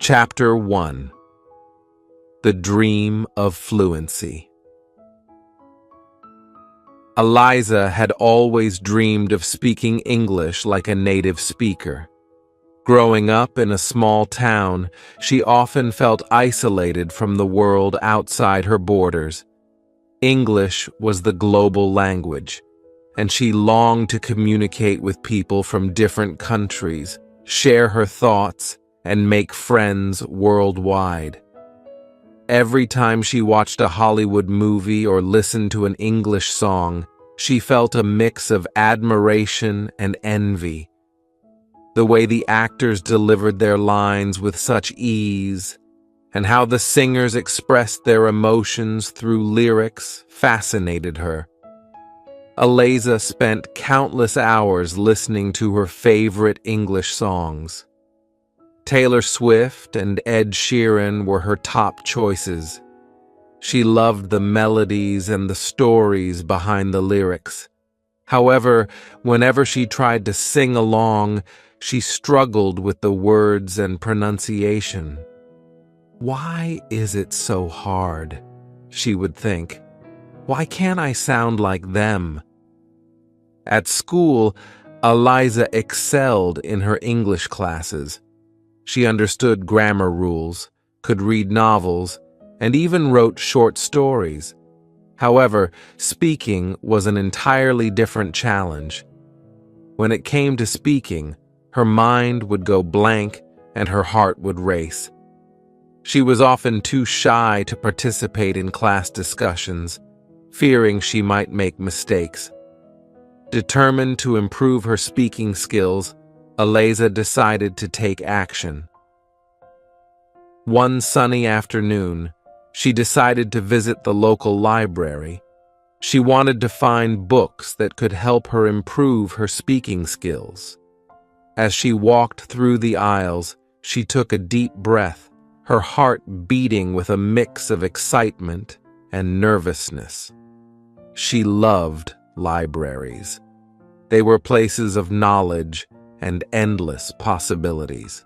Chapter 1. The Dream of Fluency. Eliza had always dreamed of speaking English like a native speaker. Growing up in a small town, she often felt isolated from the world outside her borders. English was the global language, and she longed to communicate with people from different countries, share her thoughts, and make friends worldwide. Every time she watched a Hollywood movie or listened to an English song, she felt a mix of admiration and envy. The way the actors delivered their lines with such ease, and how the singers expressed their emotions through lyrics fascinated her. Eliza spent countless hours listening to her favorite English songs. Taylor Swift and Ed Sheeran were her top choices. She loved the melodies and the stories behind the lyrics. However, whenever she tried to sing along, she struggled with the words and pronunciation. "Why is it so hard?" she would think. "Why can't I sound like them?" At school, Eliza excelled in her English classes. She understood grammar rules, could read novels, and even wrote short stories. However, speaking was an entirely different challenge. When it came to speaking, her mind would go blank and her heart would race. She was often too shy to participate in class discussions, fearing she might make mistakes. Determined to improve her speaking skills, Eliza decided to take action. One sunny afternoon, she decided to visit the local library. She wanted to find books that could help her improve her speaking skills. As she walked through the aisles, she took a deep breath, her heart beating with a mix of excitement and nervousness. She loved libraries. They were places of knowledge and endless possibilities.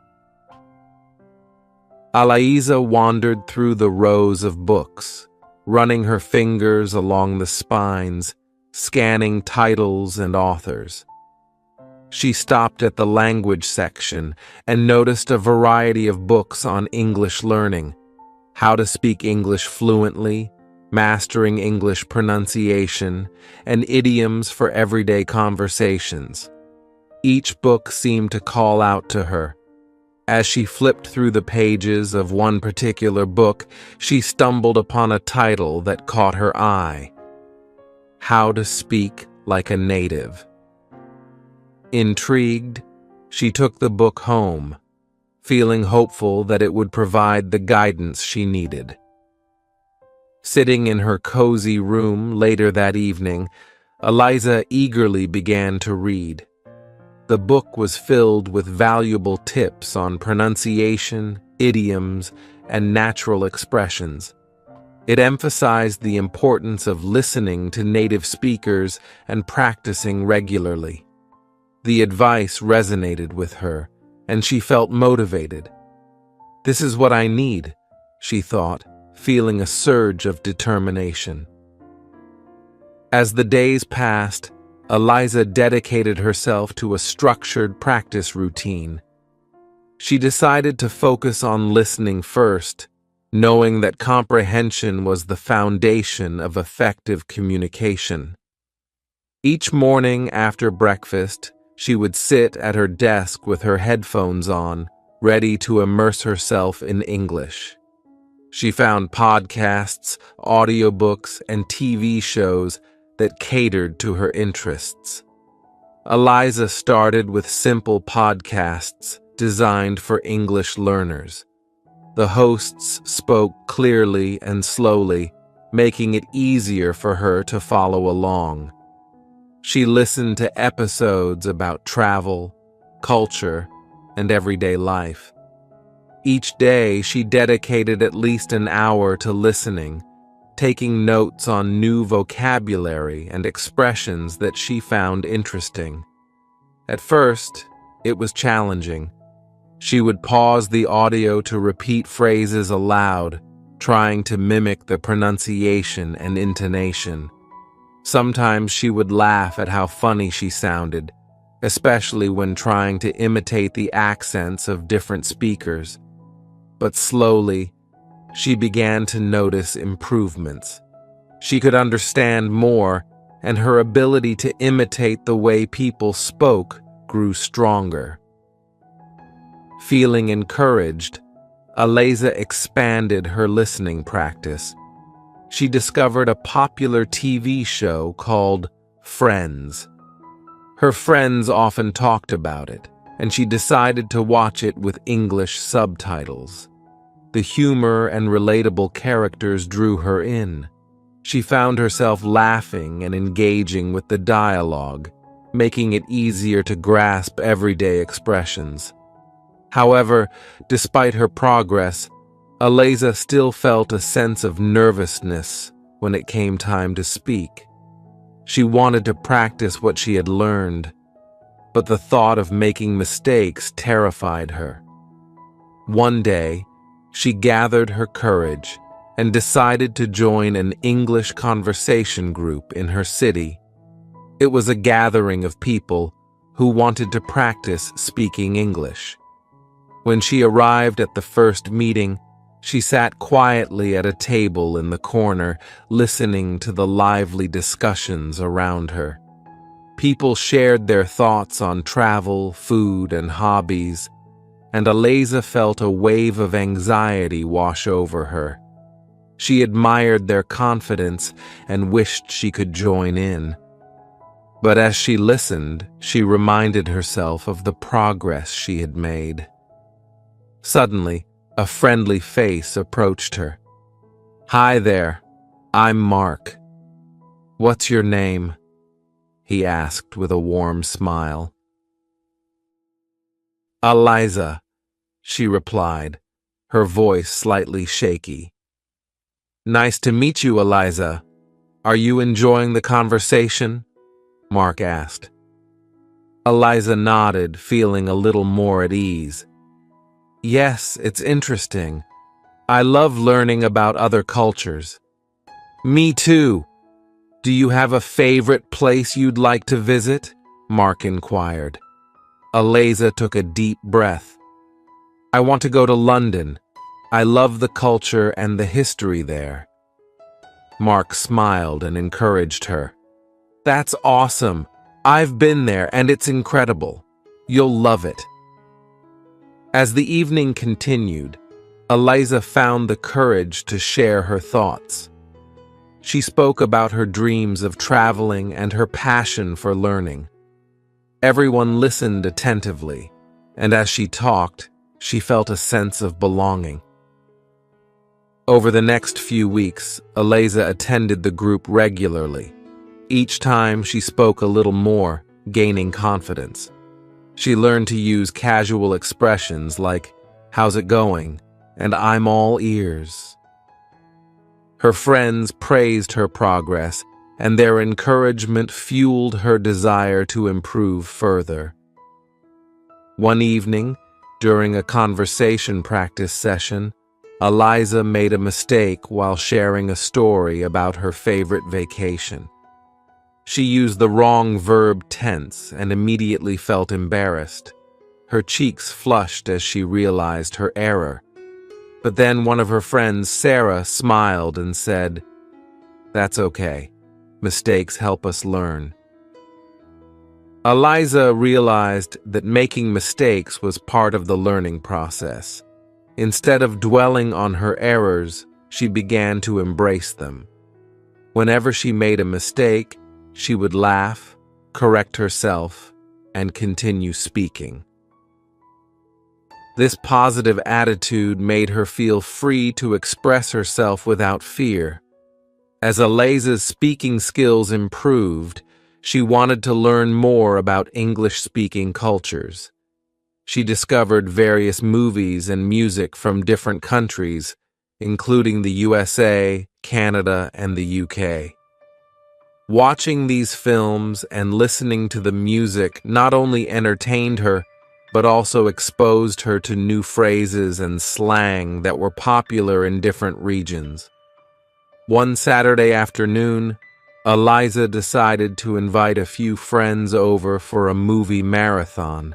Eliza wandered through the rows of books, running her fingers along the spines, scanning titles and authors. She stopped at the language section and noticed a variety of books on English learning, how to speak English fluently, mastering English pronunciation, and idioms for everyday conversations. Each book seemed to call out to her. As she flipped through the pages of one particular book, she stumbled upon a title that caught her eye: How to Speak Like a Native. Intrigued, she took the book home, feeling hopeful that it would provide the guidance she needed. Sitting in her cozy room later that evening, Eliza eagerly began to read. The book was filled with valuable tips on pronunciation, idioms, and natural expressions. It emphasized the importance of listening to native speakers and practicing regularly. The advice resonated with her, and she felt motivated. "This is what I need," she thought, feeling a surge of determination. As the days passed, Eliza dedicated herself to a structured practice routine. She decided to focus on listening first, knowing that comprehension was the foundation of effective communication. Each morning after breakfast, she would sit at her desk with her headphones on, ready to immerse herself in English. She found podcasts, audiobooks, and TV shows that catered to her interests. Eliza started with simple podcasts designed for English learners. The hosts spoke clearly and slowly, making it easier for her to follow along. She listened to episodes about travel, culture, and everyday life. Each day, she dedicated at least an hour to listening, taking notes on new vocabulary and expressions that she found interesting. At first, it was challenging. She would pause the audio to repeat phrases aloud, trying to mimic the pronunciation and intonation. Sometimes she would laugh at how funny she sounded, especially when trying to imitate the accents of different speakers. But slowly, she began to notice improvements. She could understand more, and her ability to imitate the way people spoke grew stronger. Feeling encouraged, Aliza expanded her listening practice. She discovered a popular TV show called Friends. Her friends often talked about it, and she decided to watch it with English subtitles. The humor and relatable characters drew her in. She found herself laughing and engaging with the dialogue, making it easier to grasp everyday expressions. However, despite her progress, Aliza still felt a sense of nervousness when it came time to speak. She wanted to practice what she had learned, but the thought of making mistakes terrified her. One day, she gathered her courage and decided to join an English conversation group in her city. It was a gathering of people who wanted to practice speaking English. When she arrived at the first meeting, she sat quietly at a table in the corner, listening to the lively discussions around her. People shared their thoughts on travel, food, and hobbies, and Aliza felt a wave of anxiety wash over her. She admired their confidence and wished she could join in. But as she listened, she reminded herself of the progress she had made. Suddenly, a friendly face approached her. "Hi there, I'm Mark. What's your name?" he asked with a warm smile. "Aliza," she replied, her voice slightly shaky. "Nice to meet you, Aliza. Are you enjoying the conversation?" Mark asked. Aliza nodded, feeling a little more at ease. "Yes, it's interesting. I love learning about other cultures." "Me too. Do you have a favorite place you'd like to visit?" Mark inquired. Aliza took a deep breath. "I want to go to London. I love the culture and the history there." Mark smiled and encouraged her. "That's awesome. I've been there and it's incredible. You'll love it." As the evening continued, Aliza found the courage to share her thoughts. She spoke about her dreams of traveling and her passion for learning. Everyone listened attentively, and as she talked, she felt a sense of belonging. Over the next few weeks, Aliza attended the group regularly. Each time she spoke a little more, gaining confidence. She learned to use casual expressions like, "How's it going?" and "I'm all ears." Her friends praised her progress, and their encouragement fueled her desire to improve further. One evening, during a conversation practice session, Aliza made a mistake while sharing a story about her favorite vacation. She used the wrong verb tense and immediately felt embarrassed. Her cheeks flushed as she realized her error. But then one of her friends, Sarah, smiled and said, "That's okay. Mistakes help us learn." Aliza realized that making mistakes was part of the learning process. Instead of dwelling on her errors, she began to embrace them. Whenever she made a mistake, she would laugh, correct herself, and continue speaking. This positive attitude made her feel free to express herself without fear. As Aliza's speaking skills improved, she wanted to learn more about English-speaking cultures. She discovered various movies and music from different countries, including the USA, Canada, and the UK. Watching these films and listening to the music not only entertained her, but also exposed her to new phrases and slang that were popular in different regions. One Saturday afternoon, Eliza decided to invite a few friends over for a movie marathon.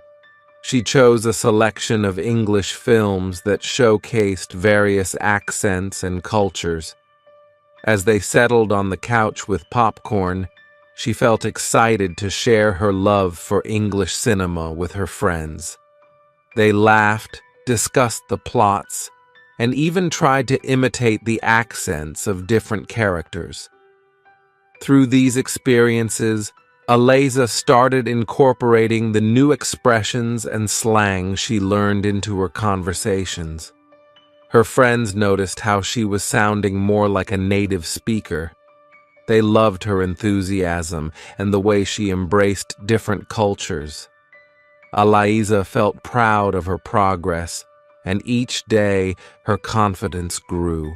She chose a selection of English films that showcased various accents and cultures. As they settled on the couch with popcorn, she felt excited to share her love for English cinema with her friends. They laughed, discussed the plots, and even tried to imitate the accents of different characters. Through these experiences, Eliza started incorporating the new expressions and slang she learned into her conversations. Her friends noticed how she was sounding more like a native speaker. They loved her enthusiasm and the way she embraced different cultures. Eliza felt proud of her progress, and each day her confidence grew.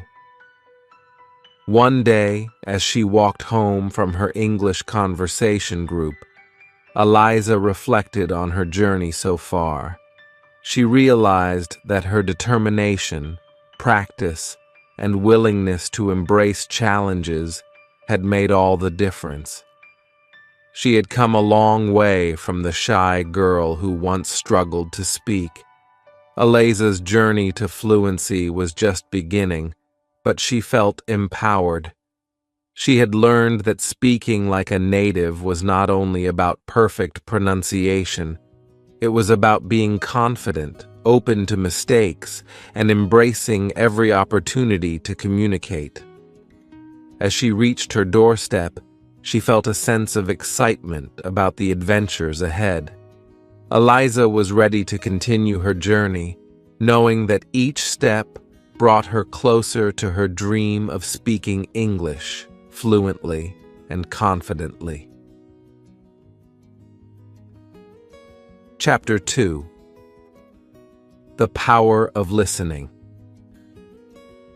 One day, as she walked home from her English conversation group, Eliza reflected on her journey so far. She realized that her determination, practice, and willingness to embrace challenges had made all the difference. She had come a long way from the shy girl who once struggled to speak. Eliza's journey to fluency was just beginning, but she felt empowered. She had learned that speaking like a native was not only about perfect pronunciation, it was about being confident, open to mistakes, and embracing every opportunity to communicate. As she reached her doorstep, she felt a sense of excitement about the adventures ahead. Eliza was ready to continue her journey, knowing that each step brought her closer to her dream of speaking English fluently and confidently. Chapter 2. The Power of Listening.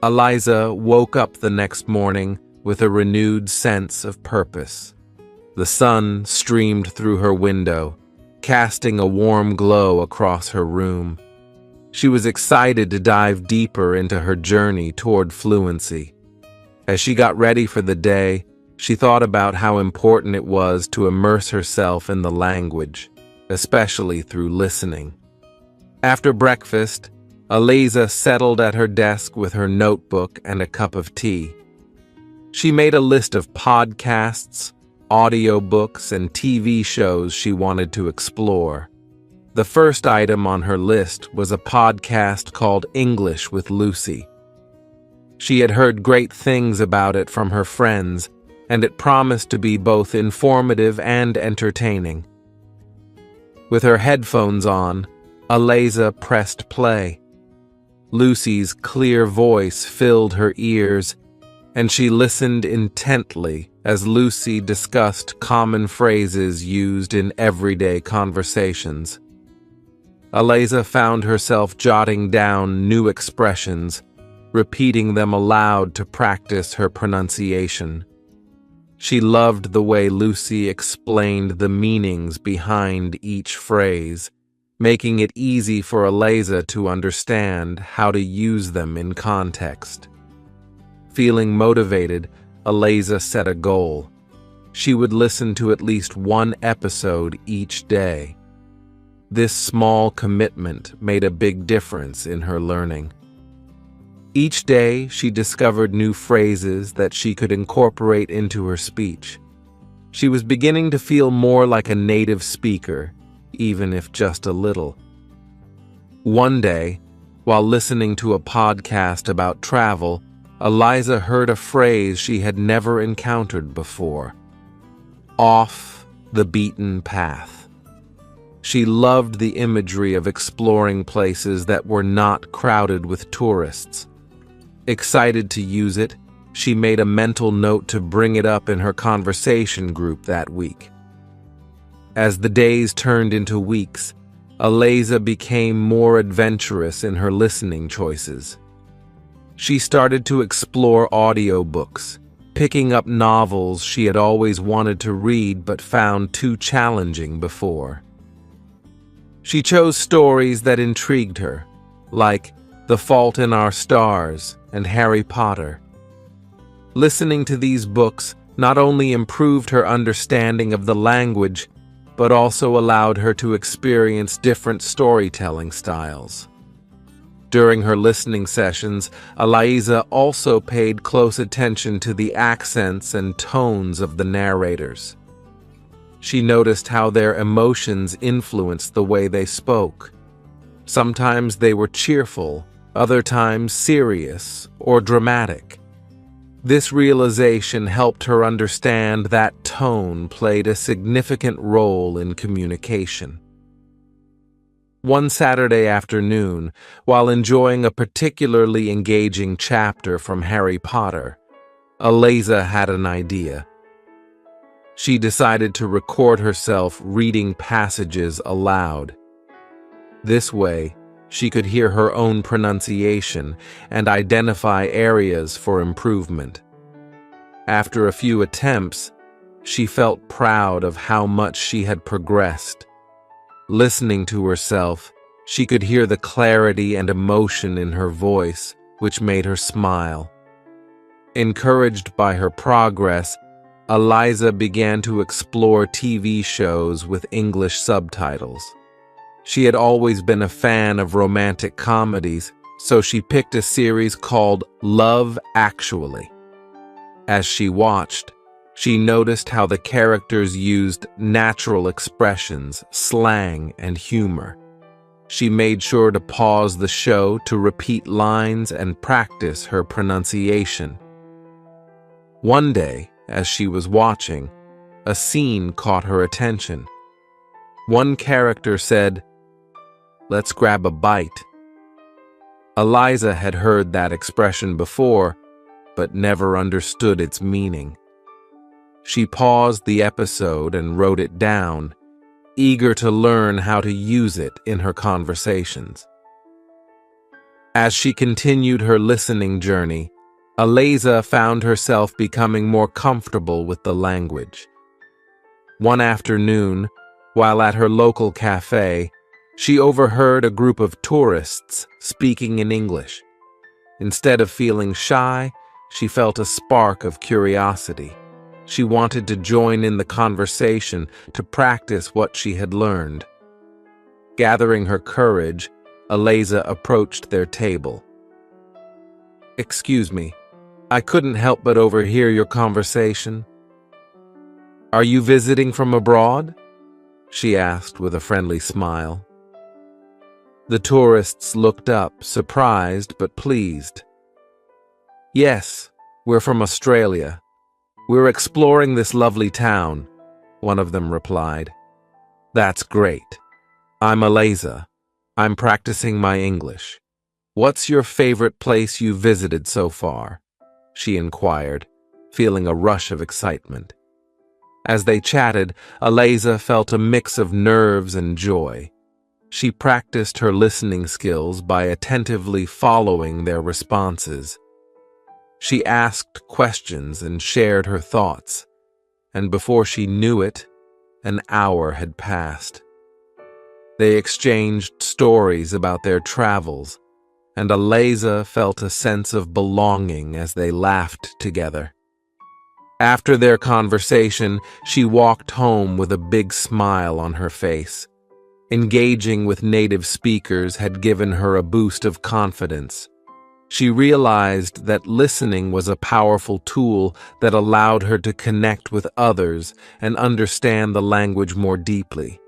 Eliza woke up the next morning with a renewed sense of purpose. The sun streamed through her window, casting a warm glow across her room. She was excited to dive deeper into her journey toward fluency. As she got ready for the day, she thought about how important it was to immerse herself in the language, especially through listening. After breakfast, Eliza settled at her desk with her notebook and a cup of tea. She made a list of podcasts, audiobooks, and TV shows she wanted to explore. The first item on her list was a podcast called English with Lucy. She had heard great things about it from her friends, and it promised to be both informative and entertaining. With her headphones on, Eliza pressed play. Lucy's clear voice filled her ears, and she listened intently as Lucy discussed common phrases used in everyday conversations. Eliza found herself jotting down new expressions, repeating them aloud to practice her pronunciation. She loved the way Lucy explained the meanings behind each phrase, making it easy for Eliza to understand how to use them in context. Feeling motivated, Eliza set a goal. She would listen to at least one episode each day. This small commitment made a big difference in her learning. Each day, she discovered new phrases that she could incorporate into her speech. She was beginning to feel more like a native speaker, even if just a little. One day, while listening to a podcast about travel, Eliza heard a phrase she had never encountered before: off the beaten path. She loved the imagery of exploring places that were not crowded with tourists. Excited to use it, she made a mental note to bring it up in her conversation group that week. As the days turned into weeks, Eliza became more adventurous in her listening choices. She started to explore audiobooks, picking up novels she had always wanted to read but found too challenging before. She chose stories that intrigued her, like The Fault in Our Stars and Harry Potter. Listening to these books not only improved her understanding of the language, but also allowed her to experience different storytelling styles. During her listening sessions, Eliza also paid close attention to the accents and tones of the narrators. She noticed how their emotions influenced the way they spoke. Sometimes they were cheerful, other times serious or dramatic. This realization helped her understand that tone played a significant role in communication. One Saturday afternoon, while enjoying a particularly engaging chapter from Harry Potter, Eliza had an idea. She decided to record herself reading passages aloud. This way, she could hear her own pronunciation and identify areas for improvement. After a few attempts, she felt proud of how much she had progressed. Listening to herself, she could hear the clarity and emotion in her voice, which made her smile. Encouraged by her progress, Eliza began to explore TV shows with English subtitles. She had always been a fan of romantic comedies, so she picked a series called Love Actually. As she watched, she noticed how the characters used natural expressions, slang, and humor. She made sure to pause the show to repeat lines and practice her pronunciation. One day, as she was watching, a scene caught her attention. One character said, "Let's grab a bite." Eliza had heard that expression before, but never understood its meaning. She paused the episode and wrote it down, eager to learn how to use it in her conversations. As she continued her listening journey, Eliza found herself becoming more comfortable with the language. One afternoon, while at her local cafe, she overheard a group of tourists speaking in English. Instead of feeling shy, she felt a spark of curiosity. She wanted to join in the conversation to practice what she had learned. Gathering her courage, Eliza approached their table. "Excuse me, I couldn't help but overhear your conversation. Are you visiting from abroad?" she asked with a friendly smile. The tourists looked up, surprised but pleased. "Yes, we're from Australia. We're exploring this lovely town," one of them replied. "That's great. I'm Eliza. I'm practicing my English. What's your favorite place you visited so far?" she inquired, feeling a rush of excitement. As they chatted, Eliza felt a mix of nerves and joy. She practiced her listening skills by attentively following their responses. She asked questions and shared her thoughts, and before she knew it, an hour had passed. They exchanged stories about their travels, and Eliza felt a sense of belonging as they laughed together. After their conversation, she walked home with a big smile on her face. Engaging with native speakers had given her a boost of confidence. She realized that listening was a powerful tool that allowed her to connect with others and understand the language more deeply.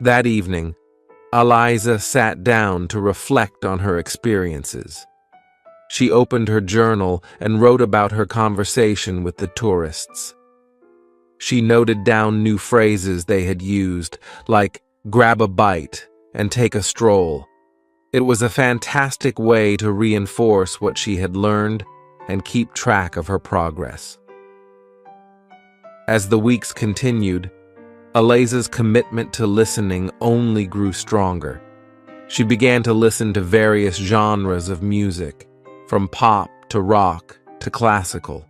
That evening, Eliza sat down to reflect on her experiences. She opened her journal and wrote about her conversation with the tourists. She noted down new phrases they had used, like grab a bite and take a stroll. It was a fantastic way to reinforce what she had learned and keep track of her progress. As the weeks continued, Eliza's commitment to listening only grew stronger. She began to listen to various genres of music, from pop to rock to classical.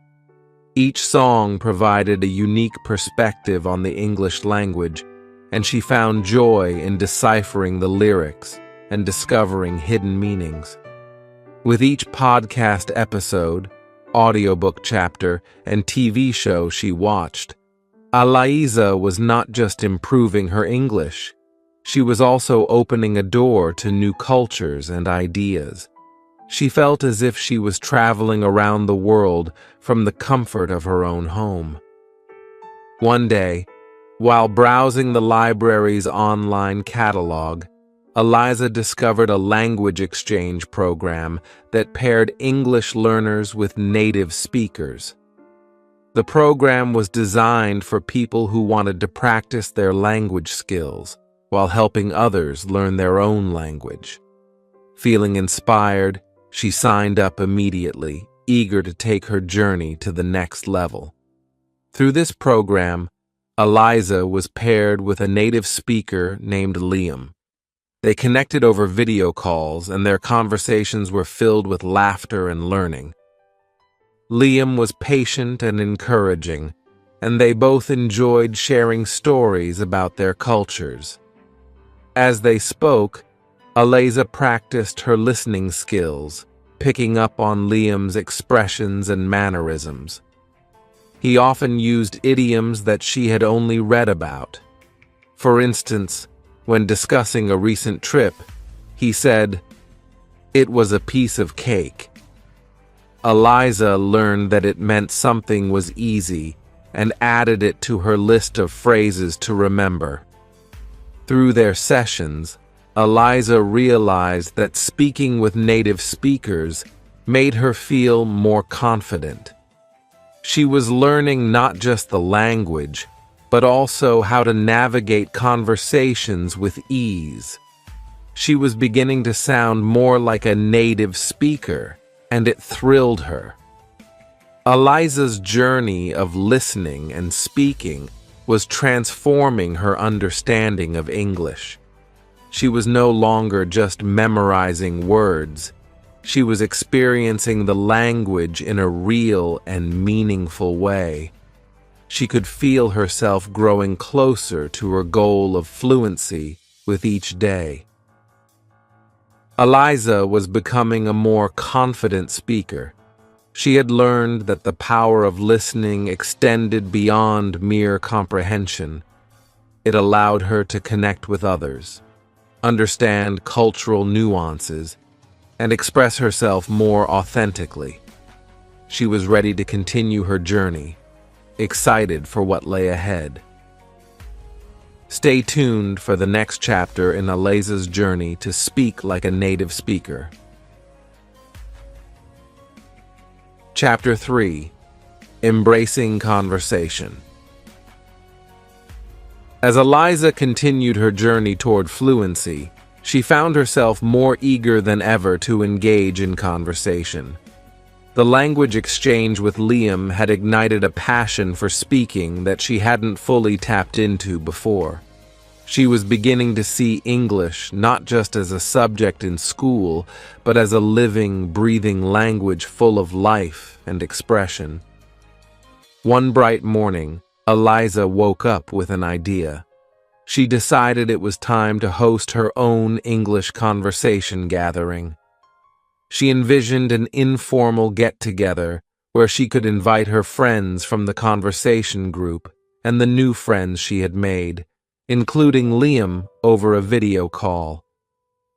Each song provided a unique perspective on the English language, and she found joy in deciphering the lyrics and discovering hidden meanings. With each podcast episode, audiobook chapter, and TV show she watched, Aliza was not just improving her English, she was also opening a door to new cultures and ideas. She felt as if she was traveling around the world from the comfort of her own home. One day, while browsing the library's online catalog, Aliza discovered a language exchange program that paired English learners with native speakers. The program was designed for people who wanted to practice their language skills while helping others learn their own language. Feeling inspired, she signed up immediately, eager to take her journey to the next level. Through this program, Aliza was paired with a native speaker named Liam. They connected over video calls, and their conversations were filled with laughter and learning. Liam was patient and encouraging, and they both enjoyed sharing stories about their cultures. As they spoke, Aliza practiced her listening skills, picking up on Liam's expressions and mannerisms. He often used idioms that she had only read about. For instance, when discussing a recent trip, he said, "It was a piece of cake." Aliza learned that it meant something was easy and added it to her list of phrases to remember. Through their sessions, Aliza realized that speaking with native speakers made her feel more confident. She was learning not just the language, but also how to navigate conversations with ease. She was beginning to sound more like a native speaker, and it thrilled her. Aliza's journey of listening and speaking was transforming her understanding of English. She was no longer just memorizing words. She was experiencing the language in a real and meaningful way. She could feel herself growing closer to her goal of fluency with each day. Aliza was becoming a more confident speaker. She had learned that the power of listening extended beyond mere comprehension. It allowed her to connect with others, understand cultural nuances, and express herself more authentically. She was ready to continue her journey, excited for what lay ahead. Stay tuned for the next chapter in Aliza's journey to speak like a native speaker. Chapter 3: Embracing Conversation. As Aliza continued her journey toward fluency, she found herself more eager than ever to engage in conversation. The language exchange with Liam had ignited a passion for speaking that she hadn't fully tapped into before. She was beginning to see English not just as a subject in school, but as a living, breathing language full of life and expression. One bright morning, Aliza woke up with an idea. She decided it was time to host her own English conversation gathering. She envisioned an informal get-together where she could invite her friends from the conversation group and the new friends she had made, including Liam, over a video call.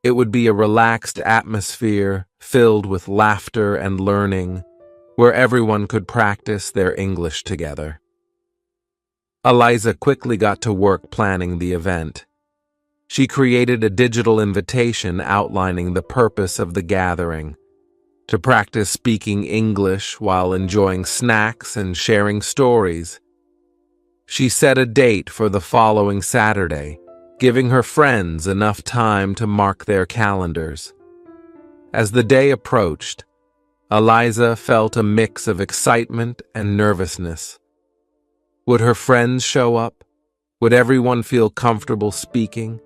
It would be a relaxed atmosphere filled with laughter and learning, where everyone could practice their English together. Aliza quickly got to work planning the event. She created a digital invitation outlining the purpose of the gathering: to practice speaking English while enjoying snacks and sharing stories. She set a date for the following Saturday, giving her friends enough time to mark their calendars. As the day approached, Aliza felt a mix of excitement and nervousness. Would her friends show up? Would everyone feel comfortable speaking?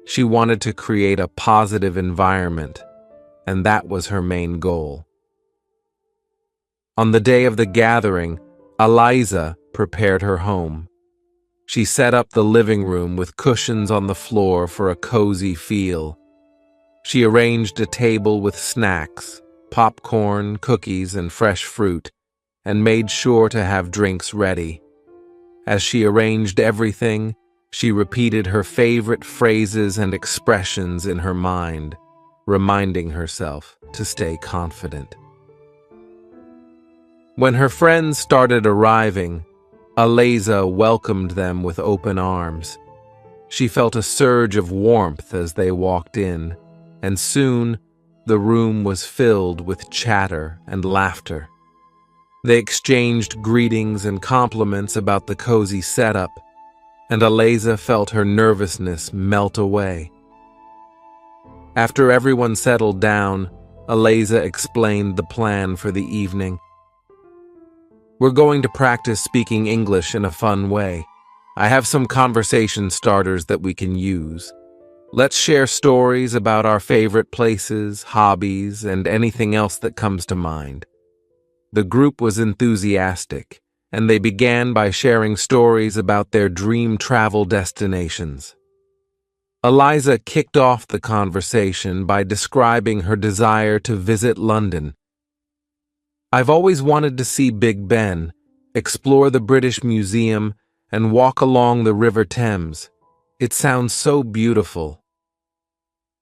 She wanted to create a positive environment, and that was her main goal. On the day of the gathering, Aliza prepared her home. She set up the living room with cushions on the floor for a cozy feel. She arranged a table with snacks, popcorn, cookies, and fresh fruit, and made sure to have drinks ready. As she arranged everything, she repeated her favorite phrases and expressions in her mind, reminding herself to stay confident. When her friends started arriving, Aliza welcomed them with open arms. She felt a surge of warmth as they walked in, and soon the room was filled with chatter and laughter. They exchanged greetings and compliments about the cozy setup, and Aliza felt her nervousness melt away. After everyone settled down, Aliza explained the plan for the evening. "We're going to practice speaking English in a fun way. I have some conversation starters that we can use. Let's share stories about our favorite places, hobbies, and anything else that comes to mind." The group was enthusiastic, and they began by sharing stories about their dream travel destinations. Aliza kicked off the conversation by describing her desire to visit London. "I've always wanted to see Big Ben, explore the British Museum, and walk along the River Thames. It sounds so beautiful."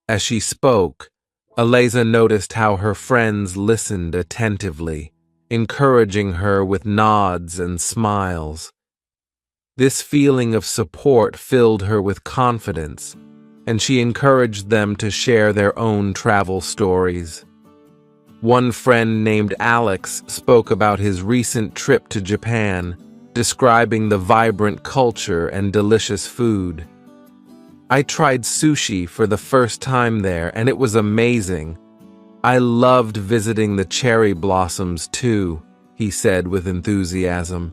As she spoke, Aliza noticed how her friends listened attentively, encouraging her with nods and smiles. This feeling of support filled her with confidence, and she encouraged them to share their own travel stories. One friend named Alex spoke about his recent trip to Japan, describing the vibrant culture and delicious food. "I tried sushi for the first time there, and it was amazing. I loved visiting the cherry blossoms too," he said with enthusiasm.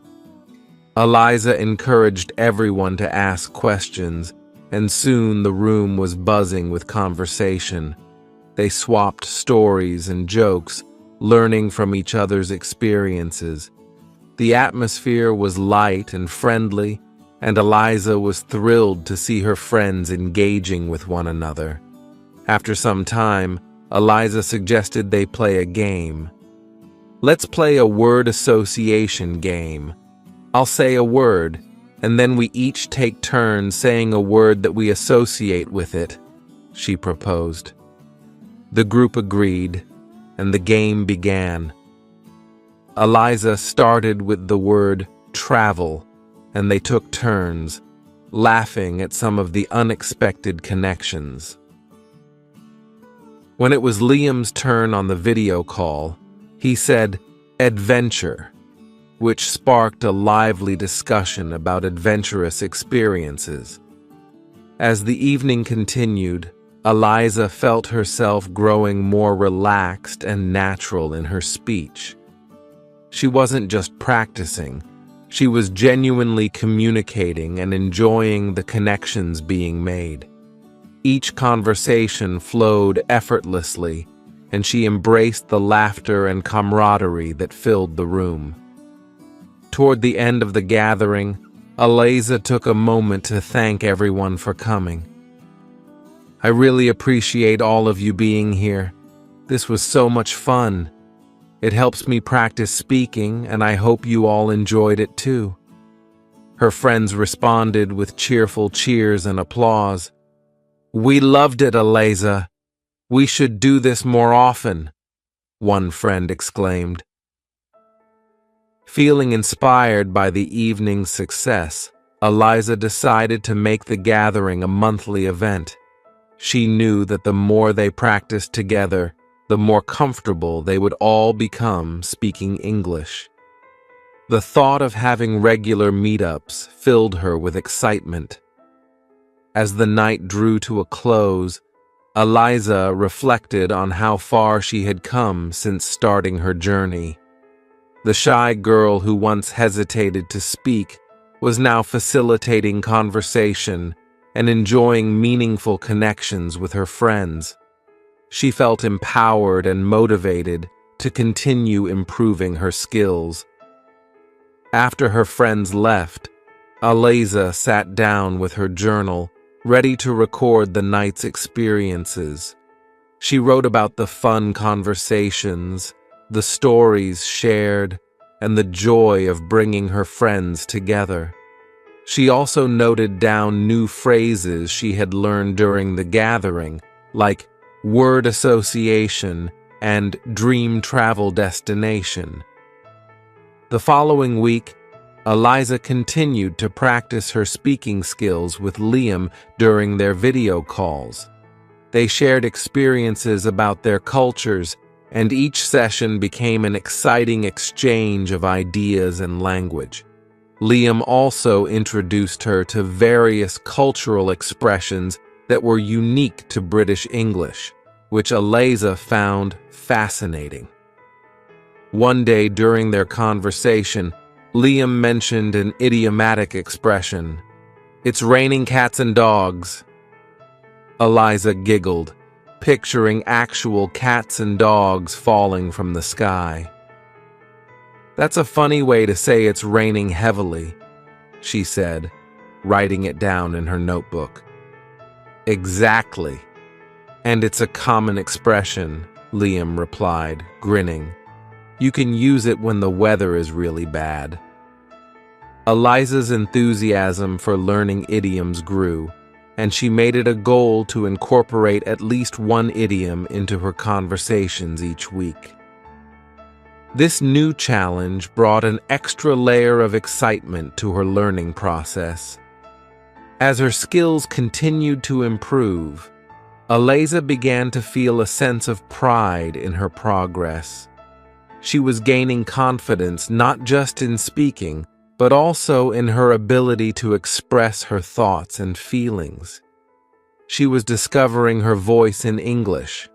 Aliza encouraged everyone to ask questions, and soon the room was buzzing with conversation. They swapped stories and jokes, learning from each other's experiences. The atmosphere was light and friendly, and Aliza was thrilled to see her friends engaging with one another. After some time, Aliza suggested they play a game. "Let's play a word association game. I'll say a word, and then we each take turns saying a word that we associate with it," she proposed. The group agreed, and the game began. Aliza started with the word travel, and they took turns, laughing at some of the unexpected connections. When it was Liam's turn on the video call, he said, "adventure," which sparked a lively discussion about adventurous experiences. As the evening continued, Aliza felt herself growing more relaxed and natural in her speech. She wasn't just practicing, she was genuinely communicating and enjoying the connections being made. Each conversation flowed effortlessly, and she embraced the laughter and camaraderie that filled the room. Toward the end of the gathering, Aliza took a moment to thank everyone for coming. "I really appreciate all of you being here. This was so much fun. It helps me practice speaking, and I hope you all enjoyed it too." Her friends responded with cheerful cheers and applause. "We loved it, Aliza. We should do this more often," one friend exclaimed. Feeling inspired by the evening's success, Aliza decided to make the gathering a monthly event. She knew that the more they practiced together, the more comfortable they would all become speaking English. The thought of having regular meetups filled her with excitement. As the night drew to a close, Aliza reflected on how far she had come since starting her journey. The shy girl who once hesitated to speak was now facilitating conversation and enjoying meaningful connections with her friends. She felt empowered and motivated to continue improving her skills. After her friends left, Eliza sat down with her journal, ready to record the night's experiences. She wrote about the fun conversations, the stories shared, and the joy of bringing her friends together. She also noted down new phrases she had learned during the gathering, like word association and dream travel destination. The following week, Eliza continued to practice her speaking skills with Liam during their video calls. They shared experiences about their cultures, and each session became an exciting exchange of ideas and language. Liam also introduced her to various cultural expressions that were unique to British English, which Eliza found fascinating. One day during their conversation, Liam mentioned an idiomatic expression. "It's raining cats and dogs." Eliza giggled, picturing actual cats and dogs falling from the sky. "That's a funny way to say it's raining heavily," she said, writing it down in her notebook. "Exactly. And it's a common expression," Liam replied, grinning. "You can use it when the weather is really bad." Eliza's enthusiasm for learning idioms grew, and she made it a goal to incorporate at least one idiom into her conversations each week. This new challenge brought an extra layer of excitement to her learning process. As her skills continued to improve, Eliza began to feel a sense of pride in her progress. She was gaining confidence not just in speaking, but also in her ability to express her thoughts and feelings. She was discovering her voice in English.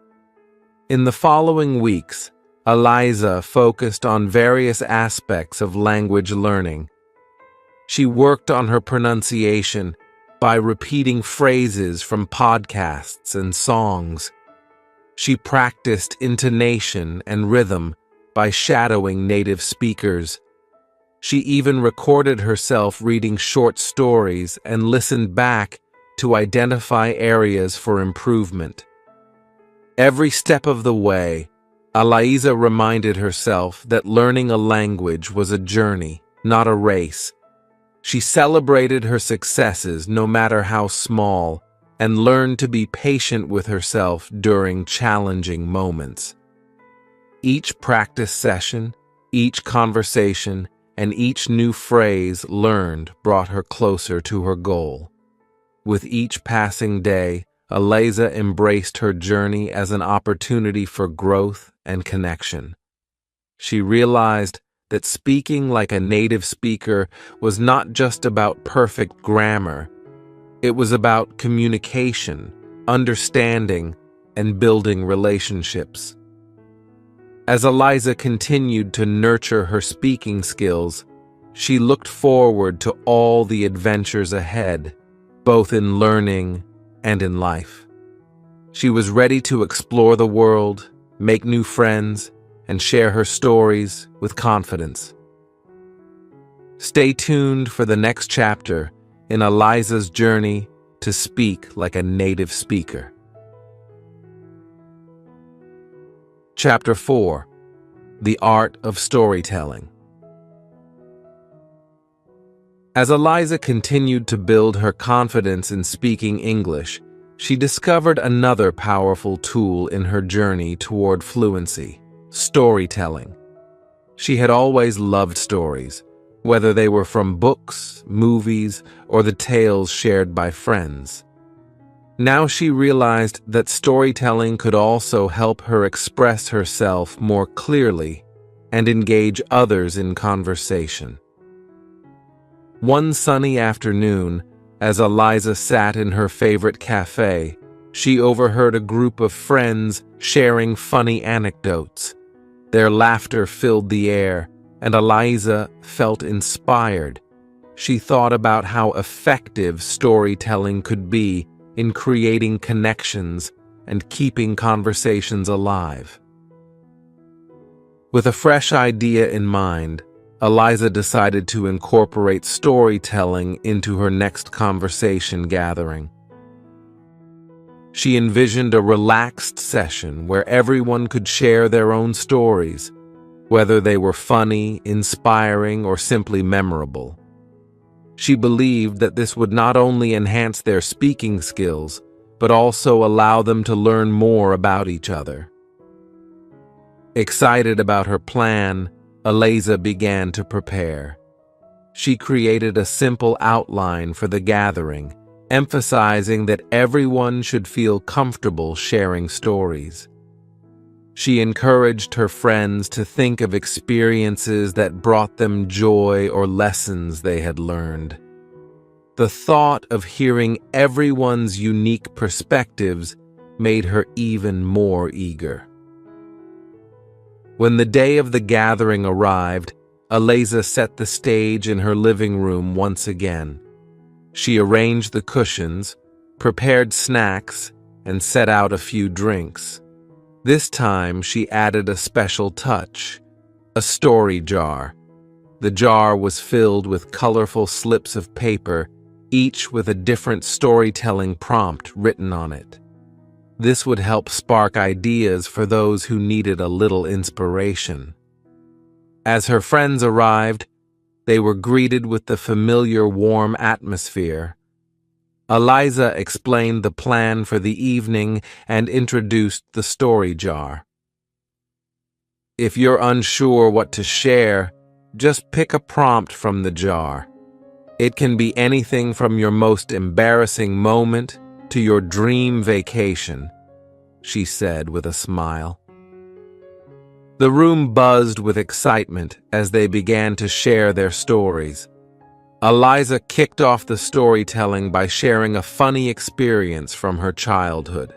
In the following weeks, Eliza focused on various aspects of language learning. She worked on her pronunciation by repeating phrases from podcasts and songs. She practiced intonation and rhythm by shadowing native speakers. She even recorded herself reading short stories and listened back to identify areas for improvement. Every step of the way, Eliza reminded herself that learning a language was a journey, not a race. She celebrated her successes, no matter how small, and learned to be patient with herself during challenging moments. Each practice session, each conversation, and each new phrase learned brought her closer to her goal. With each passing day, Eliza embraced her journey as an opportunity for growth and connection. She realized that speaking like a native speaker was not just about perfect grammar. It was about communication, understanding, and building relationships. As Eliza continued to nurture her speaking skills, she looked forward to all the adventures ahead, both in learning and in life. She was ready to explore the world, make new friends, and share her stories with confidence. Stay tuned for the next chapter in Eliza's journey to speak like a native speaker. Chapter 4: The Art of Storytelling. As Eliza continued to build her confidence in speaking English, she discovered another powerful tool in her journey toward fluency: storytelling. She had always loved stories, whether they were from books, movies, or the tales shared by friends. Now she realized that storytelling could also help her express herself more clearly and engage others in conversation. One sunny afternoon, as Eliza sat in her favorite cafe, she overheard a group of friends sharing funny anecdotes. Their laughter filled the air, and Eliza felt inspired. She thought about how effective storytelling could be in creating connections and keeping conversations alive. With a fresh idea in mind, Eliza decided to incorporate storytelling into her next conversation gathering. She envisioned a relaxed session where everyone could share their own stories, whether they were funny, inspiring, or simply memorable. She believed that this would not only enhance their speaking skills, but also allow them to learn more about each other. Excited about her plan, Eliza began to prepare. She created a simple outline for the gathering, emphasizing that everyone should feel comfortable sharing stories. She encouraged her friends to think of experiences that brought them joy or lessons they had learned. The thought of hearing everyone's unique perspectives made her even more eager. When the day of the gathering arrived, Eliza set the stage in her living room once again. She arranged the cushions, prepared snacks, and set out a few drinks. This time, she added a special touch, a story jar. The jar was filled with colorful slips of paper, each with a different storytelling prompt written on it. This would help spark ideas for those who needed a little inspiration. As her friends arrived, they were greeted with the familiar warm atmosphere. Eliza explained the plan for the evening and introduced the story jar. If you're unsure what to share, just pick a prompt from the jar. It can be anything from your most embarrassing moment to your dream vacation, she said with a smile. The room buzzed with excitement as they began to share their stories. Eliza kicked off the storytelling by sharing a funny experience from her childhood.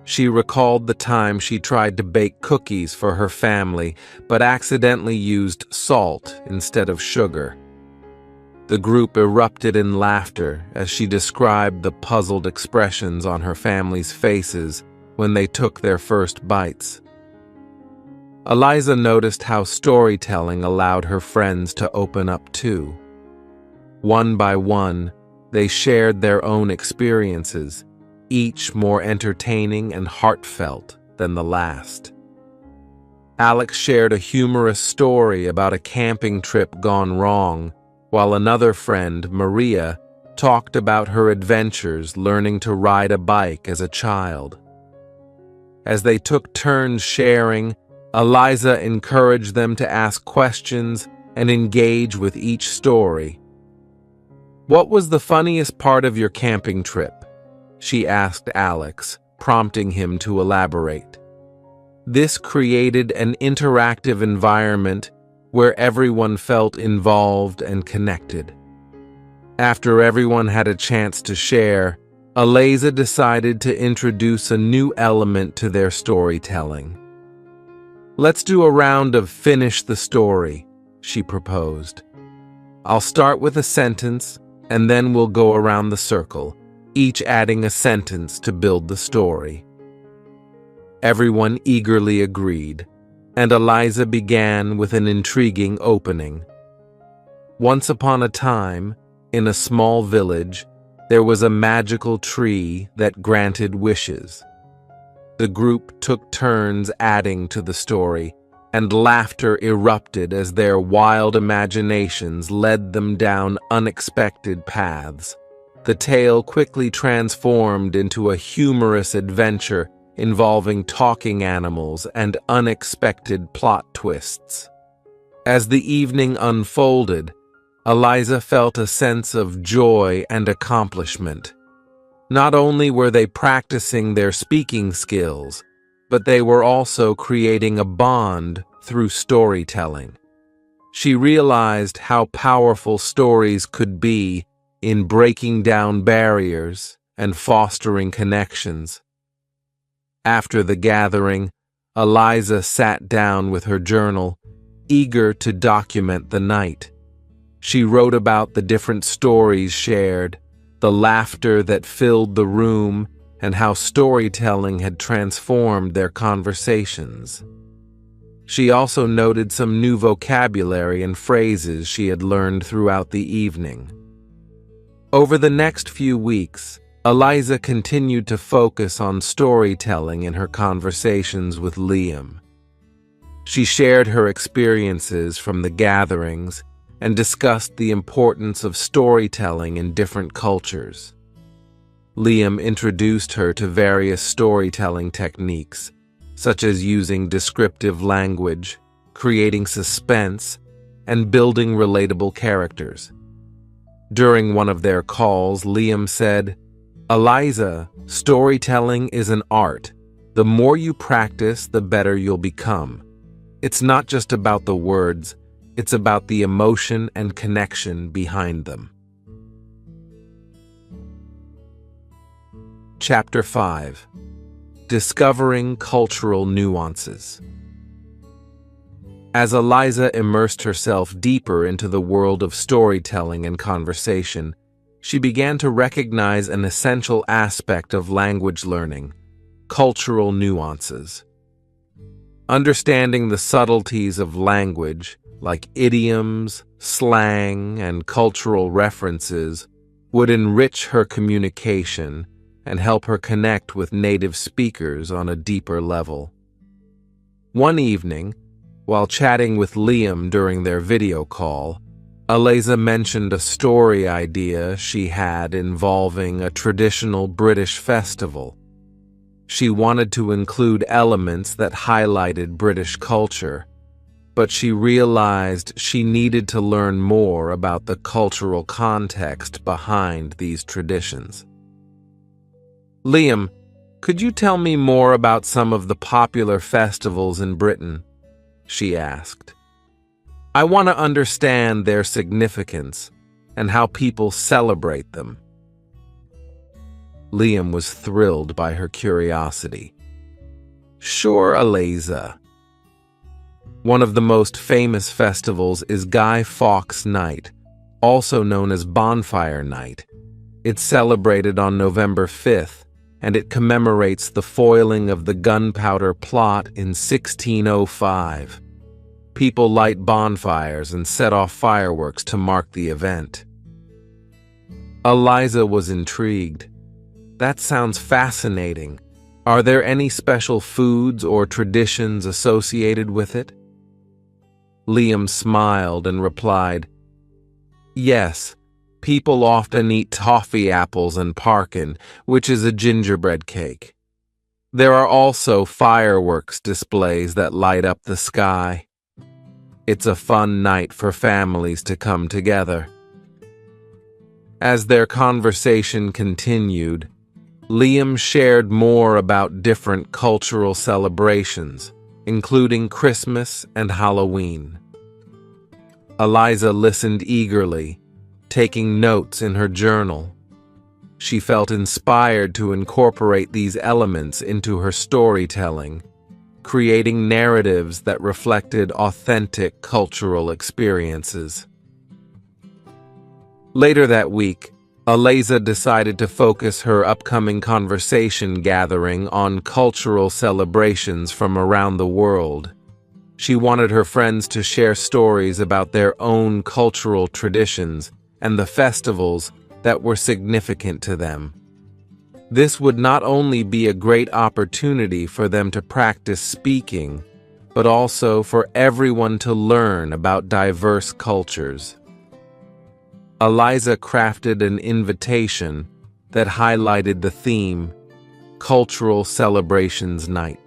She recalled the time she tried to bake cookies for her family, but accidentally used salt instead of sugar. The group erupted in laughter as she described the puzzled expressions on her family's faces when they took their first bites. Eliza noticed how storytelling allowed her friends to open up too. One by one, they shared their own experiences, each more entertaining and heartfelt than the last. Alex shared a humorous story about a camping trip gone wrong, while another friend, Maria, talked about her adventures learning to ride a bike as a child. As they took turns sharing, Eliza encouraged them to ask questions and engage with each story. "What was the funniest part of your camping trip?" she asked Alex, prompting him to elaborate. This created an interactive environment where everyone felt involved and connected. After everyone had a chance to share, Eliza decided to introduce a new element to their storytelling. "Let's do a round of finish the story," she proposed. "I'll start with a sentence, and then we'll go around the circle, each adding a sentence to build the story." Everyone eagerly agreed, and Eliza began with an intriguing opening. Once upon a time, in a small village, there was a magical tree that granted wishes. The group took turns adding to the story, and laughter erupted as their wild imaginations led them down unexpected paths. The tale quickly transformed into a humorous adventure involving talking animals and unexpected plot twists. As the evening unfolded, Eliza felt a sense of joy and accomplishment. Not only were they practicing their speaking skills, but they were also creating a bond through storytelling. She realized how powerful stories could be in breaking down barriers and fostering connections. After the gathering, Eliza sat down with her journal, eager to document the night. She wrote about the different stories shared, the laughter that filled the room, and how storytelling had transformed their conversations. She also noted some new vocabulary and phrases she had learned throughout the evening. Over the next few weeks, Eliza continued to focus on storytelling in her conversations with Liam. She shared her experiences from the gatherings and discussed the importance of storytelling in different cultures. Liam introduced her to various storytelling techniques, such as using descriptive language, creating suspense, and building relatable characters. During one of their calls, Liam said, "Eliza, storytelling is an art. The more you practice, the better you'll become. It's not just about the words, it's about the emotion and connection behind them." Chapter 5. Discovering Cultural Nuances. As Eliza immersed herself deeper into the world of storytelling and conversation, she began to recognize an essential aspect of language learning: cultural nuances. Understanding the subtleties of language, like idioms, slang, and cultural references, would enrich her communication and help her connect with native speakers on a deeper level. One evening, while chatting with Liam during their video call, Eliza mentioned a story idea she had involving a traditional British festival. She wanted to include elements that highlighted British culture, but she realized she needed to learn more about the cultural context behind these traditions. "Liam, could you tell me more about some of the popular festivals in Britain?" she asked. "I want to understand their significance and how people celebrate them." Liam was thrilled by her curiosity. "Sure, Eliza. One of the most famous festivals is Guy Fawkes Night, also known as Bonfire Night. It's celebrated on November 5th, and it commemorates the foiling of the gunpowder plot in 1605. People light bonfires and set off fireworks to mark the event." Eliza was intrigued. "That sounds fascinating. Are there any special foods or traditions associated with it?" Liam smiled and replied, "Yes, people often eat toffee apples and parkin, which is a gingerbread cake. There are also fireworks displays that light up the sky. It's a fun night for families to come together." As their conversation continued, Liam shared more about different cultural celebrations, including Christmas and Halloween. Eliza listened eagerly, taking notes in her journal. She felt inspired to incorporate these elements into her storytelling, creating narratives that reflected authentic cultural experiences. Later that week, Eliza decided to focus her upcoming conversation gathering on cultural celebrations from around the world. She wanted her friends to share stories about their own cultural traditions and the festivals that were significant to them. This would not only be a great opportunity for them to practice speaking, but also for everyone to learn about diverse cultures. Eliza crafted an invitation that highlighted the theme, Cultural Celebrations Night.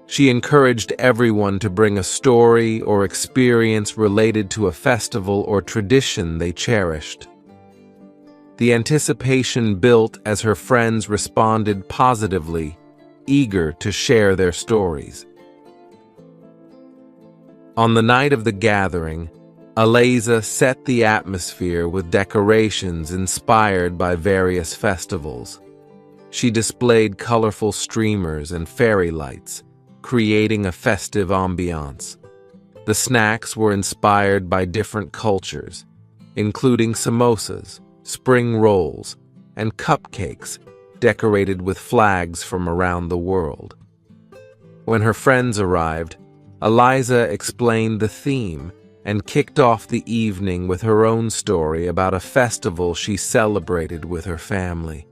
She encouraged everyone to bring a story or experience related to a festival or tradition they cherished. The anticipation built as her friends responded positively, eager to share their stories. On the night of the gathering, Eliza set the atmosphere with decorations inspired by various festivals. She displayed colorful streamers and fairy lights, creating a festive ambiance. The snacks were inspired by different cultures, including samosas, spring rolls, and cupcakes decorated with flags from around the world. When her friends arrived, Eliza explained the theme and kicked off the evening with her own story about a festival she celebrated with her family,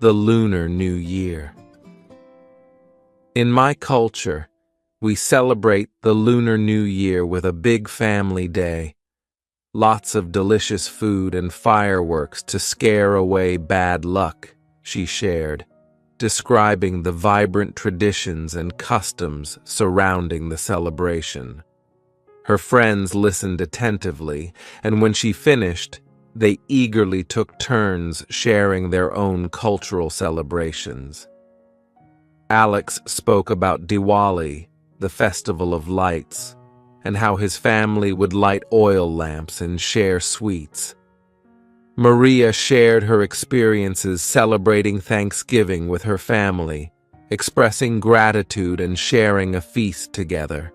the Lunar New Year. In my culture, we celebrate the Lunar New Year with a big family day. Lots of delicious food and fireworks to scare away bad luck, she shared, describing the vibrant traditions and customs surrounding the celebration. Her friends listened attentively, and when she finished, they eagerly took turns sharing their own cultural celebrations. Alex spoke about Diwali, the festival of lights, and how his family would light oil lamps and share sweets. Maria shared her experiences celebrating Thanksgiving with her family, expressing gratitude and sharing a feast together.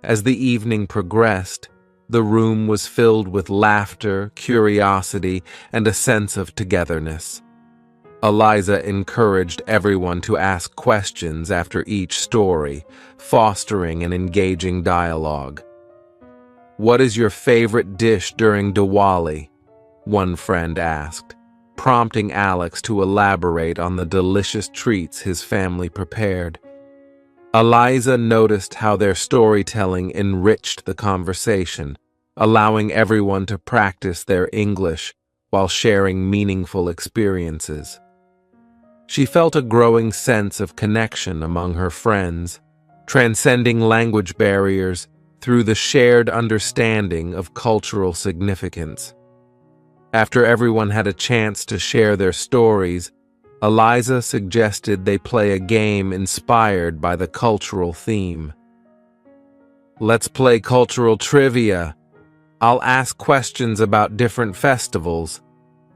As the evening progressed, the room was filled with laughter, curiosity, and a sense of togetherness. Eliza encouraged everyone to ask questions after each story, fostering an engaging dialogue. "What is your favorite dish during Diwali?" one friend asked, prompting Alex to elaborate on the delicious treats his family prepared. Eliza noticed how their storytelling enriched the conversation, allowing everyone to practice their English while sharing meaningful experiences. She felt a growing sense of connection among her friends, transcending language barriers through the shared understanding of cultural significance. After everyone had a chance to share their stories, Eliza suggested they play a game inspired by the cultural theme. "Let's play cultural trivia. I'll ask questions about different festivals,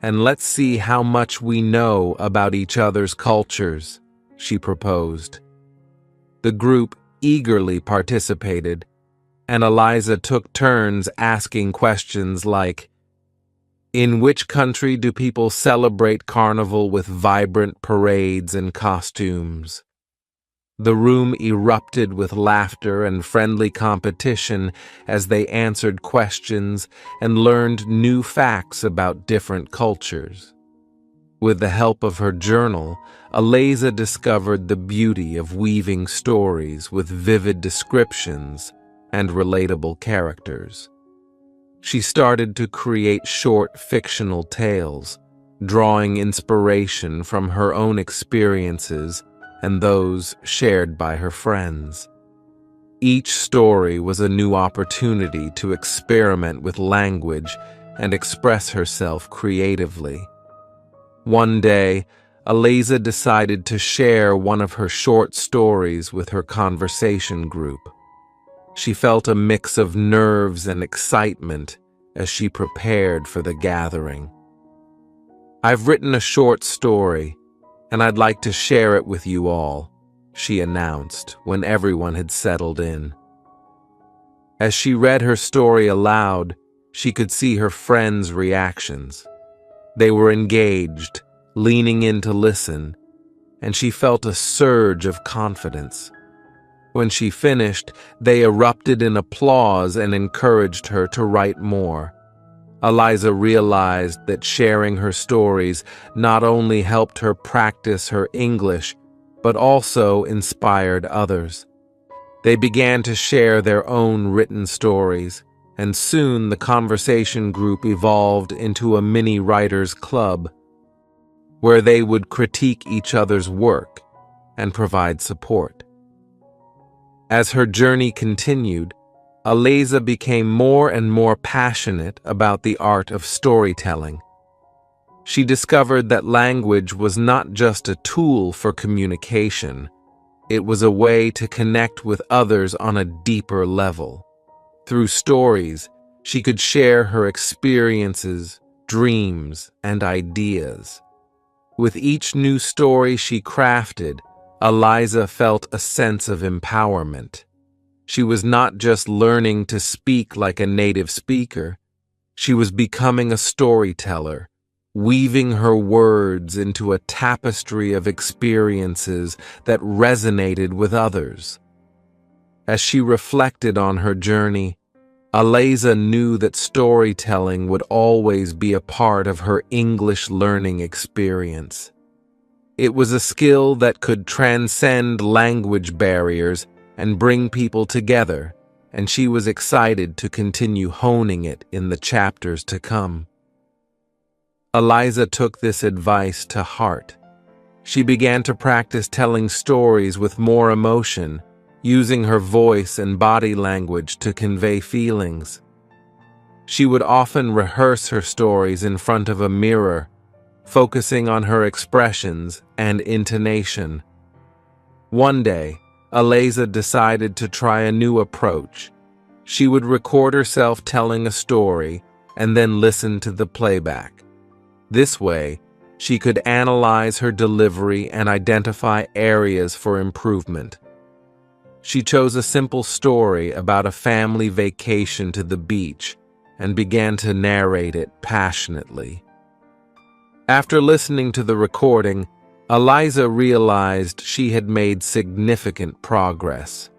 and let's see how much we know about each other's cultures," she proposed. The group eagerly participated, and Eliza took turns asking questions like, "In which country do people celebrate Carnival with vibrant parades and costumes?" The room erupted with laughter and friendly competition as they answered questions and learned new facts about different cultures. With the help of her journal, Eliza discovered the beauty of weaving stories with vivid descriptions and relatable characters. She started to create short fictional tales, drawing inspiration from her own experiences and those shared by her friends. Each story was a new opportunity to experiment with language and express herself creatively. One day, Eliza decided to share one of her short stories with her conversation group. She felt a mix of nerves and excitement as she prepared for the gathering. "I've written a short story, and I'd like to share it with you all," she announced when everyone had settled in. As she read her story aloud, she could see her friends' reactions. They were engaged, leaning in to listen, and she felt a surge of confidence. When she finished, they erupted in applause and encouraged her to write more. Eliza realized that sharing her stories not only helped her practice her English, but also inspired others. They began to share their own written stories, and soon the conversation group evolved into a mini writers' club, where they would critique each other's work and provide support. As her journey continued, Eliza became more and more passionate about the art of storytelling. She discovered that language was not just a tool for communication, it was a way to connect with others on a deeper level. Through stories, she could share her experiences, dreams, and ideas. With each new story she crafted, Eliza felt a sense of empowerment. She was not just learning to speak like a native speaker, she was becoming a storyteller, weaving her words into a tapestry of experiences that resonated with others. As she reflected on her journey, Eliza knew that storytelling would always be a part of her English learning experience. It was a skill that could transcend language barriers and bring people together, and she was excited to continue honing it in the chapters to come. Eliza took this advice to heart. She began to practice telling stories with more emotion, using her voice and body language to convey feelings. She would often rehearse her stories in front of a mirror, focusing on her expressions and intonation. One day, Eliza decided to try a new approach. She would record herself telling a story and then listen to the playback. This way, she could analyze her delivery and identify areas for improvement. She chose a simple story about a family vacation to the beach and began to narrate it passionately. After listening to the recording, Eliza realized she had made significant progress.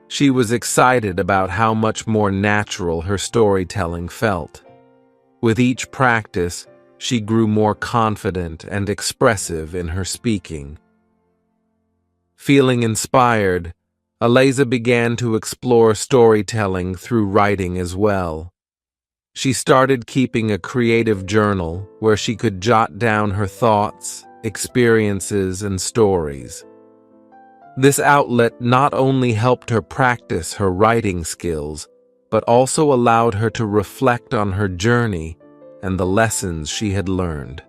She was excited about how much more natural her storytelling felt. With each practice, she grew more confident and expressive in her speaking. Feeling inspired, Eliza began to explore storytelling through writing as well. She started keeping a creative journal where she could jot down her thoughts, experiences, and stories. This outlet not only helped her practice her writing skills, but also allowed her to reflect on her journey and the lessons she had learned.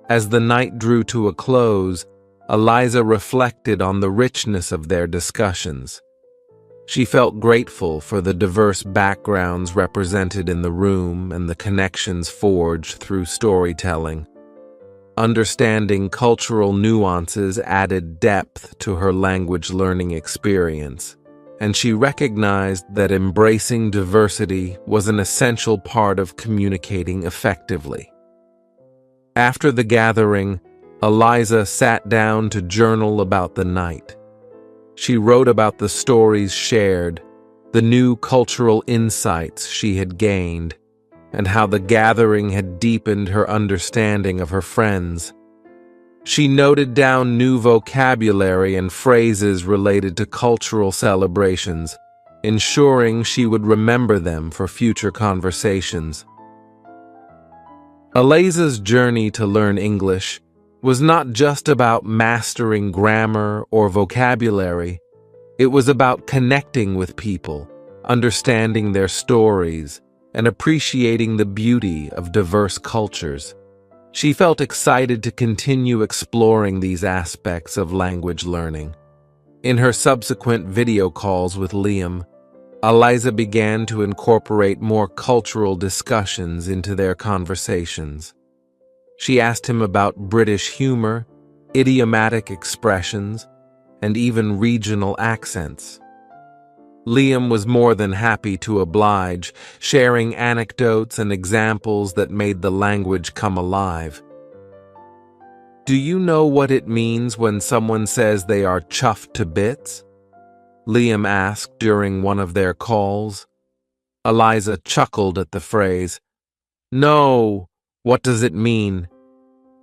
As the night drew to a close, Eliza reflected on the richness of their discussions. She felt grateful for the diverse backgrounds represented in the room and the connections forged through storytelling. Understanding cultural nuances added depth to her language learning experience, and she recognized that embracing diversity was an essential part of communicating effectively. After the gathering, Eliza sat down to journal about the night. She wrote about the stories shared, the new cultural insights she had gained, and how the gathering had deepened her understanding of her friends. She noted down new vocabulary and phrases related to cultural celebrations, ensuring she would remember them for future conversations. Eliza's journey to learn English was not just about mastering grammar or vocabulary. It was about connecting with people, understanding their stories, and appreciating the beauty of diverse cultures. She felt excited to continue exploring these aspects of language learning. In her subsequent video calls with Liam, Eliza began to incorporate more cultural discussions into their conversations. She asked him about British humor, idiomatic expressions, and even regional accents. Liam was more than happy to oblige, sharing anecdotes and examples that made the language come alive. "Do you know what it means when someone says they are chuffed to bits?" Liam asked during one of their calls. Eliza chuckled at the phrase. "No, what does it mean?"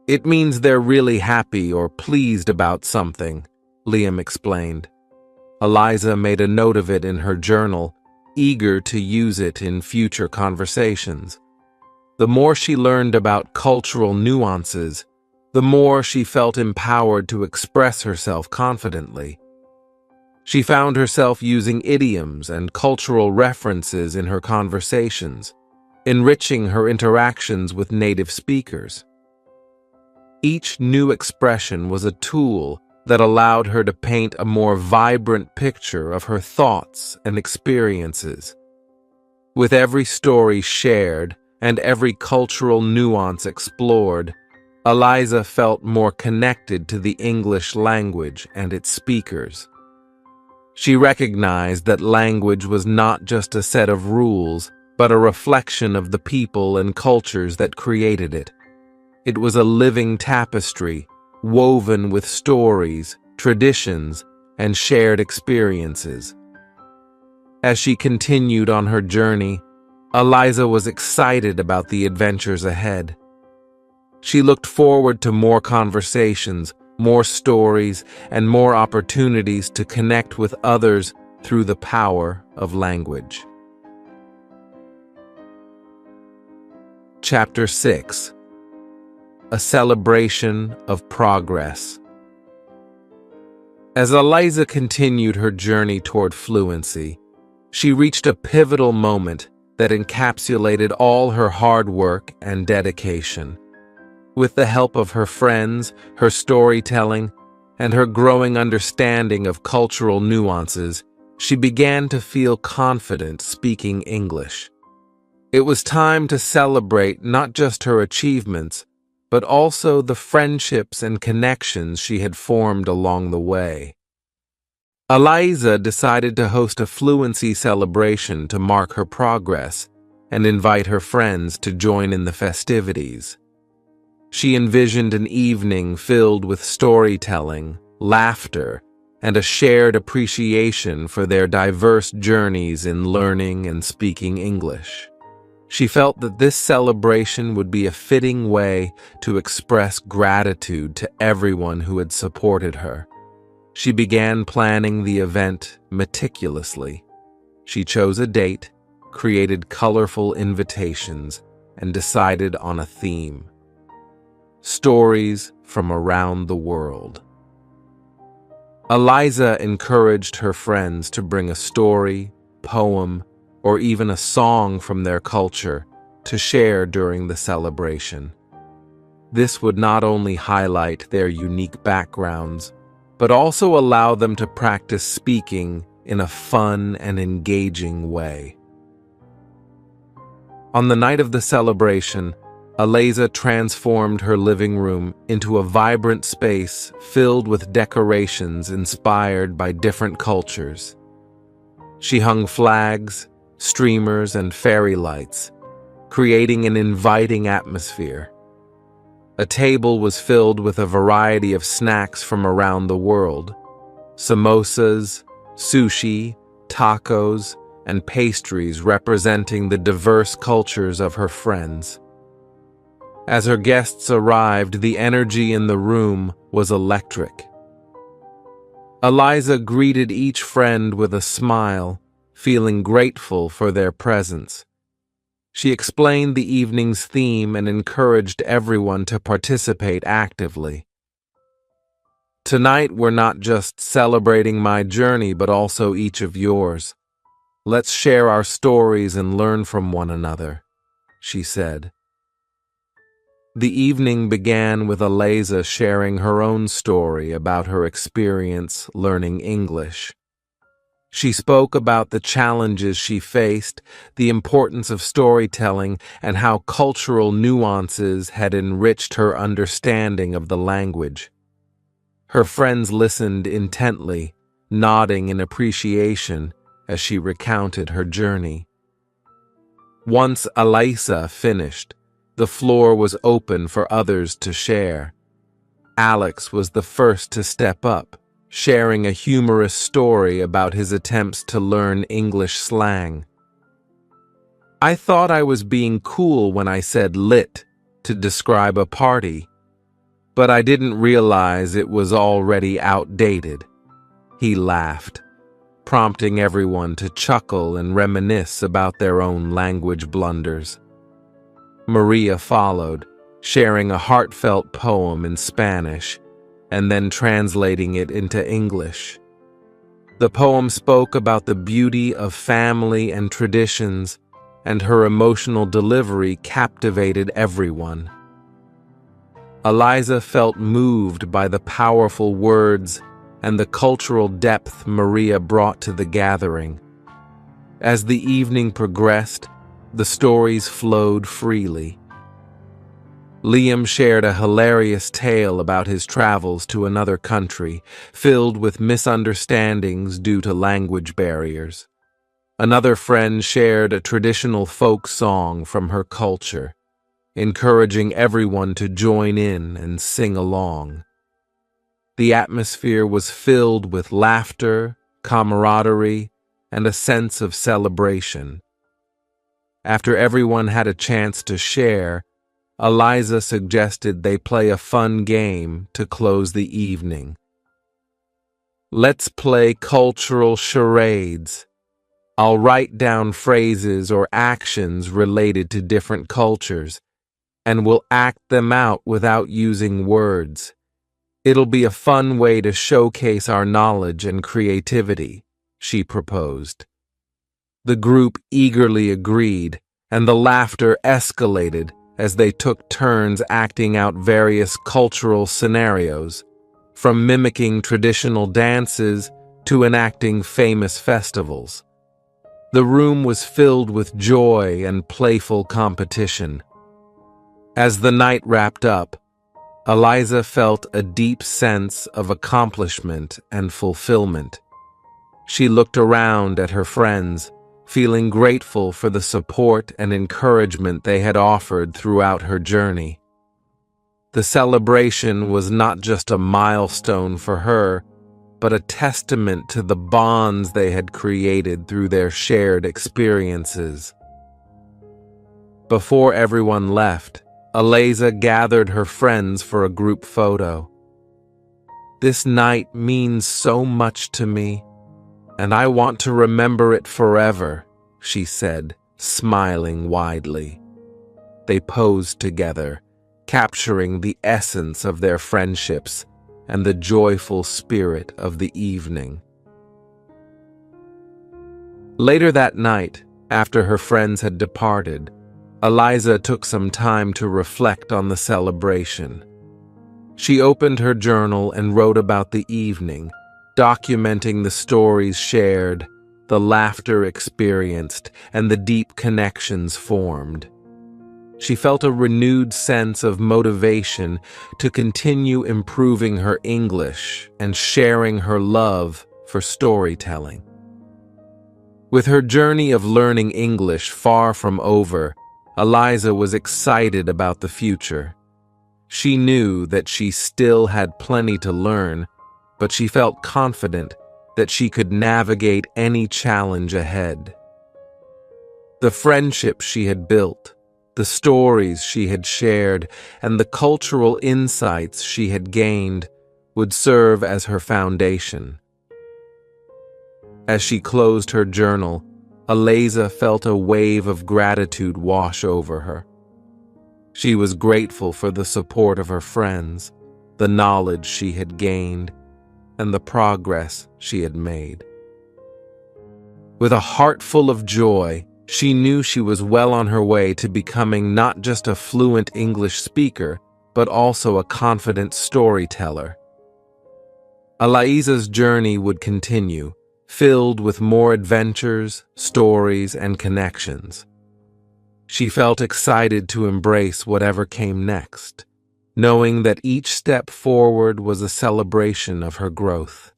"It means they're really happy or pleased about something," Liam explained. Eliza made a note of it in her journal, eager to use it in future conversations. The more she learned about cultural nuances, the more she felt empowered to express herself confidently. She found herself using idioms and cultural references in her conversations, enriching her interactions with native speakers. Each new expression was a tool that allowed her to paint a more vibrant picture of her thoughts and experiences. With every story shared and every cultural nuance explored, Eliza felt more connected to the English language and its speakers. She recognized that language was not just a set of rules, but a reflection of the people and cultures that created it. It was a living tapestry, woven with stories, traditions, and shared experiences. As she continued on her journey, Eliza was excited about the adventures ahead. She looked forward to more conversations, more stories, and more opportunities to connect with others through the power of language. Chapter 6. A Celebration of Progress. As Eliza continued her journey toward fluency, she reached a pivotal moment that encapsulated all her hard work and dedication. With the help of her friends, her storytelling, and her growing understanding of cultural nuances, she began to feel confident speaking English. It was time to celebrate not just her achievements, but also the friendships and connections she had formed along the way. Eliza decided to host a fluency celebration to mark her progress and invite her friends to join in the festivities. She envisioned an evening filled with storytelling, laughter, and a shared appreciation for their diverse journeys in learning and speaking English. She felt that this celebration would be a fitting way to express gratitude to everyone who had supported her. She began planning the event meticulously. She chose a date, created colorful invitations, and decided on a theme: stories from around the world. Eliza encouraged her friends to bring a story, poem, or even a song from their culture to share during the celebration. This would not only highlight their unique backgrounds, but also allow them to practice speaking in a fun and engaging way. On the night of the celebration, Eliza transformed her living room into a vibrant space filled with decorations inspired by different cultures. She hung flags, streamers, and fairy lights, creating an inviting atmosphere. A table was filled with a variety of snacks from around the world: samosas, sushi, tacos, and pastries representing the diverse cultures of her friends. As her guests arrived, the energy in the room was electric. Eliza greeted each friend with a smile, feeling grateful for their presence. She explained the evening's theme and encouraged everyone to participate actively. "Tonight we're not just celebrating my journey, but also each of yours. Let's share our stories and learn from one another," she said. The evening began with Eliza sharing her own story about her experience learning English. She spoke about the challenges she faced, the importance of storytelling, and how cultural nuances had enriched her understanding of the language. Her friends listened intently, nodding in appreciation as she recounted her journey. Once Eliza finished, the floor was open for others to share. Alex was the first to step up, sharing a humorous story about his attempts to learn English slang. "I thought I was being cool when I said lit to describe a party, but I didn't realize it was already outdated," he laughed, prompting everyone to chuckle and reminisce about their own language blunders. Maria followed, sharing a heartfelt poem in Spanish and then translating it into English. The poem spoke about the beauty of family and traditions, and her emotional delivery captivated everyone. Eliza felt moved by the powerful words and the cultural depth Maria brought to the gathering. As the evening progressed, the stories flowed freely. Liam shared a hilarious tale about his travels to another country, filled with misunderstandings due to language barriers. Another friend shared a traditional folk song from her culture, encouraging everyone to join in and sing along. The atmosphere was filled with laughter, camaraderie, and a sense of celebration. After everyone had a chance to share, Eliza suggested they play a fun game to close the evening. "Let's play cultural charades. I'll write down phrases or actions related to different cultures, and we'll act them out without using words. It'll be a fun way to showcase our knowledge and creativity," she proposed. The group eagerly agreed, and the laughter escalated as they took turns acting out various cultural scenarios, from mimicking traditional dances to enacting famous festivals. The room was filled with joy and playful competition. As the night wrapped up, Eliza felt a deep sense of accomplishment and fulfillment. She looked around at her friends, feeling grateful for the support and encouragement they had offered throughout her journey. The celebration was not just a milestone for her, but a testament to the bonds they had created through their shared experiences. Before everyone left, Eliza gathered her friends for a group photo. "This night means so much to me, and I want to remember it forever," she said, smiling widely. They posed together, capturing the essence of their friendships and the joyful spirit of the evening. Later that night, after her friends had departed, Eliza took some time to reflect on the celebration. She opened her journal and wrote about the evening, documenting the stories shared, the laughter experienced, and the deep connections formed. She felt a renewed sense of motivation to continue improving her English and sharing her love for storytelling. With her journey of learning English far from over, Eliza was excited about the future. She knew that she still had plenty to learn, but she felt confident that she could navigate any challenge ahead. The friendships she had built, the stories she had shared, and the cultural insights she had gained would serve as her foundation. As she closed her journal, Eliza felt a wave of gratitude wash over her. She was grateful for the support of her friends, the knowledge she had gained, and the progress she had made. With a heart full of joy, she knew she was well on her way to becoming not just a fluent English speaker, but also a confident storyteller. Eliza's journey would continue, filled with more adventures, stories, and connections. She felt excited to embrace whatever came next, knowing that each step forward was a celebration of her growth.